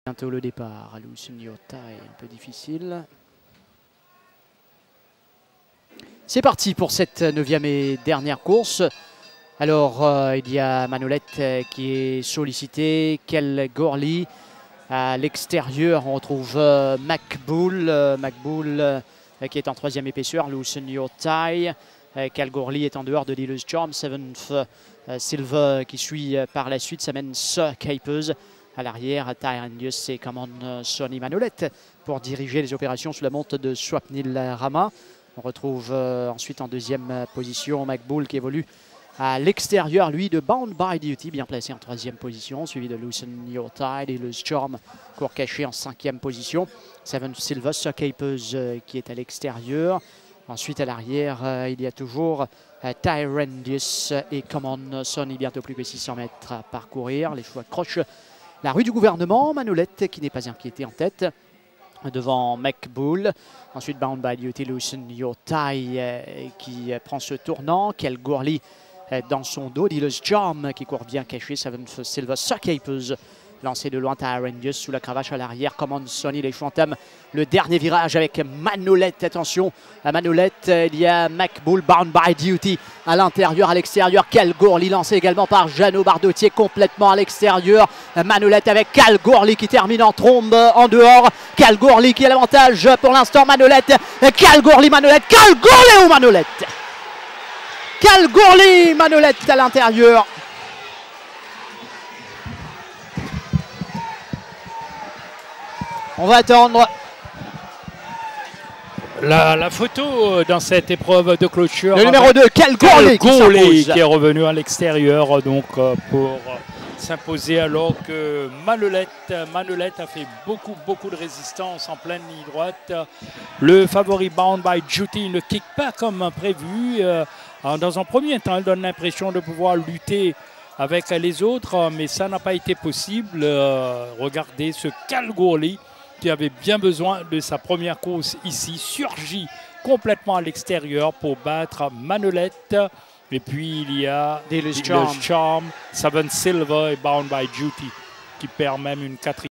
Bientôt le départ. Lucignota est un peu difficile. C'est parti pour cette 9e et dernière course. Alors, il y a Manolette qui est sollicité. Kel Gorley à l'extérieur. On retrouve Macbull. Macbull qui est en 3e épaisseur. Lucignota. Kel Gorley est en dehors de Dealer's Charm. Seventh Silver qui suit par la suite. Ça mène Capers. À l'arrière, Tyrandius et Common Sonny Manolette pour diriger les opérations sous la monte de Swapnil Rama. On retrouve ensuite en 2e position Macbull qui évolue à l'extérieur, lui, de Bound by Duty, bien placé en 3e position, suivi de Loosen Your Tide et le Storm, court caché en 5e position. Seven Silver Capers qui est à l'extérieur. Ensuite, à l'arrière, il y a toujours Tyrandius et Common Sonny, bientôt plus que 600 mètres à parcourir. Les chevaux accrochent la rue du gouvernement. Manolette qui n'est pas inquiété en tête devant Macbull. Ensuite Bound by Duty, Loosen Your Tie qui prend ce tournant. Kel Gorley dans son dos. Dealer's Charm qui court bien caché. Seventh Silver Capers lancé de loin. Tyrandius sous la cravache à l'arrière. Common Sonny, les chevaux entament le dernier virage avec Manolette. Attention à Manolette, il y a Macbull, Bound by Duty à l'intérieur, à l'extérieur. Kel Gorley lancé également par Jeannot Bardottier complètement à l'extérieur. Manolette avec Kel Gorley qui termine en trombe en dehors. Kel Gorley qui a l'avantage pour l'instant. Manolette, Kel Gorley, Manolette, Kel Gorley ou Manolette. Kel Gorley, Manolette à l'intérieur. On va attendre la photo dans cette épreuve de clôture. Le numéro 2, Kel Gorley qui est revenu à l'extérieur donc pour s'imposer, alors que Manolette a fait beaucoup de résistance en pleine ligne droite. Le favori Bound by Duty ne kick pas comme prévu. Dans un premier temps, il donne l'impression de pouvoir lutter avec les autres, mais ça n'a pas été possible. Regardez ce Kel Gorley qui avait bien besoin de sa première course ici, surgit complètement à l'extérieur pour battre Manolette. Et puis il y a Dealer's Charm, Seven Silver et Bound by Duty qui perd même une 4e.